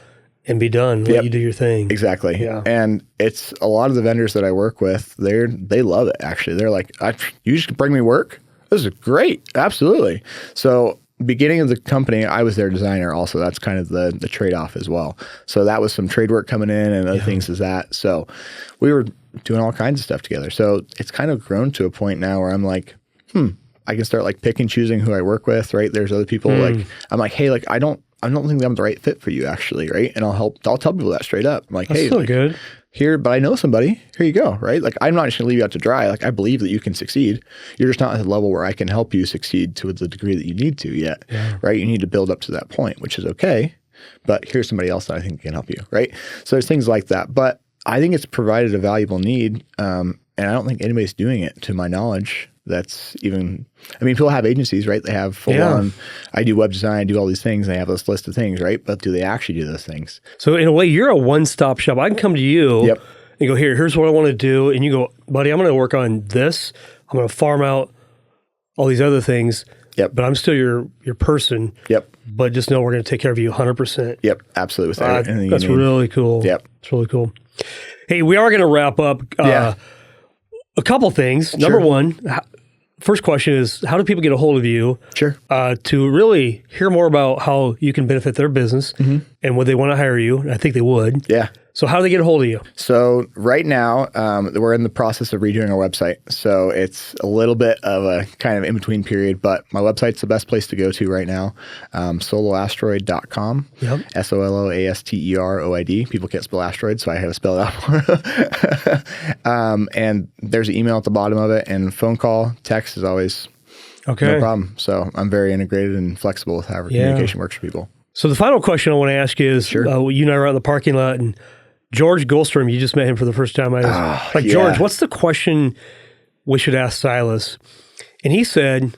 and be done. Let you do your thing. Exactly. Yeah. And it's a lot of the vendors that I work with, they love it, actually. They're like, you just bring me work? This is great. Absolutely. So beginning of the company, I was their designer also. That's kind of the trade-off as well. So that was some trade work coming in and other things as that. So we were doing all kinds of stuff together. So it's kind of grown to a point now where I'm like, I can start like pick and choosing who I work with, right? There's other people like, I'm like, hey, like I don't think I'm the right fit for you actually, right? And I'll tell people that straight up. I'm like, That's hey, so like, good. Here, but I know somebody. Here you go, right? Like I'm not just gonna leave you out to dry. Like I believe that you can succeed. You're just not at the level where I can help you succeed to the degree that you need to yet, right? You need to build up to that point, which is okay. But here's somebody else that I think can help you, right? So there's things like that. But I think it's provided a valuable need, and I don't think anybody's doing it, to my knowledge. That's even, I mean, people have agencies, right? They have full on, I do web design, I do all these things, and they have this list of things, right? But do they actually do those things? So in a way, you're a one-stop shop. I can come to you and go, here's what I want to do. And you go, buddy, I'm going to work on this. I'm going to farm out all these other things. But I'm still your person. But just know we're going to take care of you 100%. Absolutely. With everything that's really cool. It's really cool. Hey, we are going to wrap up a couple things. Number one, first question is, how do people get a hold of you to really hear more about how you can benefit their business and would they want to hire you? I think they would. So how do they get a hold of you? So right now, we're in the process of redoing our website. So it's a little bit of a kind of in-between period, but my website's the best place to go to right now. Soloasteroid.com. Soloasteroid. People can't spell asteroid, so I had to spell it out for them. And there's an email at the bottom of it, and phone call, text is always no problem. So I'm very integrated and flexible with how communication works for people. So the final question I want to ask you is, you and I were out in the parking lot, and George Goldstrom, you just met him for the first time. George, what's the question we should ask Sylas? And he said,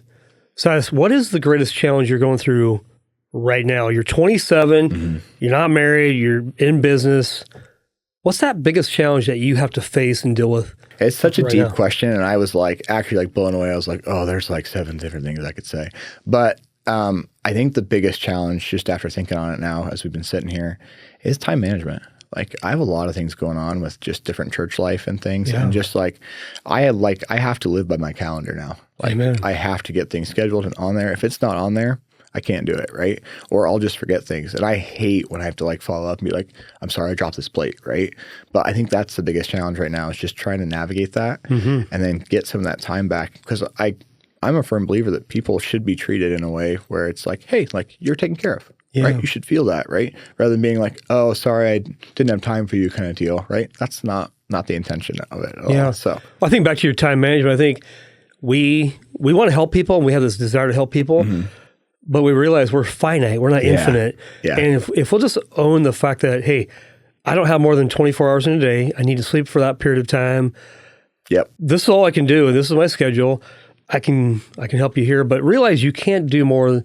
Sylas, what is the greatest challenge you're going through right now? You're 27, you're not married, you're in business. What's that biggest challenge that you have to face and deal with? It's such a deep question. And I was actually blown away. I was like, oh, there's 7 different things I could say. But I think the biggest challenge, just after thinking on it now, as we've been sitting here, is time management. I have a lot of things going on with just different church life and things. And just I have to live by my calendar now. I have to get things scheduled and on there. If it's not on there, I can't do it, right? Or I'll just forget things. And I hate when I have to follow up and be like, I'm sorry, I dropped this plate, right? But I think that's the biggest challenge right now, is just trying to navigate that and then get some of that time back. Because I'm a firm believer that people should be treated in a way where it's like, hey, you're taken care of. Right? You should feel that, right? Rather than being like, oh, sorry, I didn't have time for you kind of deal, right? That's not the intention of it at all. So well, I think back to your time management, I think we want to help people and we have this desire to help people, but we realize we're finite, we're not infinite. And if we'll just own the fact that, hey, I don't have more than 24 hours in a day, I need to sleep for that period of time. This is all I can do, and this is my schedule. I can help you here, but realize you can't do more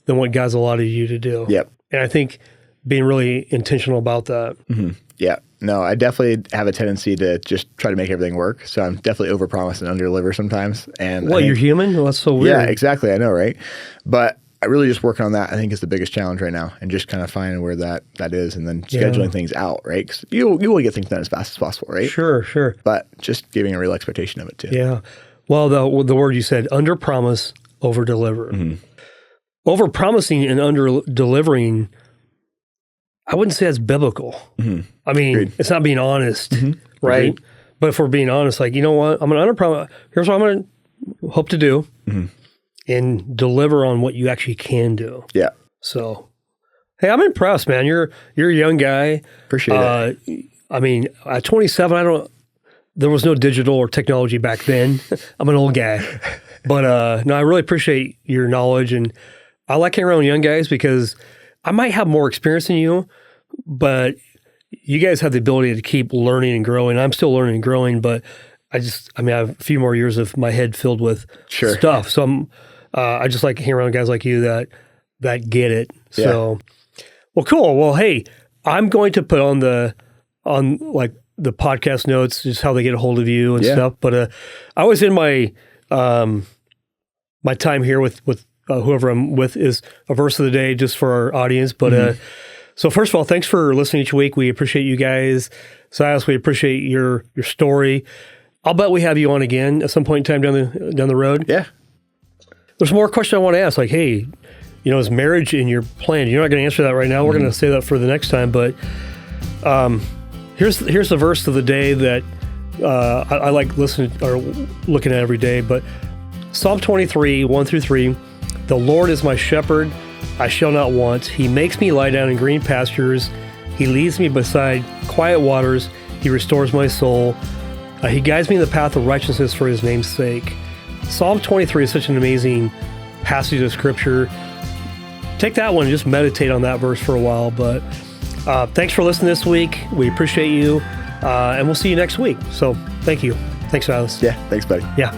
than what God's allotted you to do. And I think being really intentional about that. No, I definitely have a tendency to just try to make everything work. So I'm definitely overpromise and underdeliver sometimes. And you're human? Well, that's so weird. Yeah, exactly. I know, right? But I really just working on that, I think, is the biggest challenge right now, and just kind of finding where that is and then scheduling things out, right? Because you want to get things done as fast as possible, right? Sure. But just giving a real expectation of it too. Yeah. Well, the word you said, under promise, over deliver. Over promising and under delivering, I wouldn't say that's biblical. I mean, it's not being honest, right? Agreed. But if we're being honest, you know what? I'm going to under promise. Here's what I'm going to hope to do, and deliver on what you actually can do. So, hey, I'm impressed, man. You're a young guy. Appreciate it. I mean, at 27, there was no digital or technology back then. I'm an old guy. But no, I really appreciate your knowledge, and I like hanging around young guys because I might have more experience than you, but you guys have the ability to keep learning and growing. I'm still learning and growing, but I have a few more years of my head filled with stuff. So I just like hearing around guys like you that get it. So, well, cool. Well, hey, I'm going to put on the podcast notes, just how they get a hold of you and stuff. But I was in my my time here with whoever I'm with is a verse of the day just for our audience. But so first of all, thanks for listening each week. We appreciate you guys. Sylas, we appreciate your story. I'll bet we have you on again at some point in time down the road. Yeah. There's more questions I want to ask. Like, hey, is marriage in your plan? You're not going to answer that right now. We're going to say that for the next time. But here's the verse of the day that I like listening or looking at every day. But Psalm 23, 1-3, the Lord is my shepherd, I shall not want. He makes me lie down in green pastures. He leads me beside quiet waters. He restores my soul. He guides me in the path of righteousness for his name's sake. Psalm 23 is such an amazing passage of scripture. Take that one and just meditate on that verse for a while. But thanks for listening this week. We appreciate you. And we'll see you next week. So thank you. Thanks, Sylas. Yeah. Thanks, buddy. Yeah.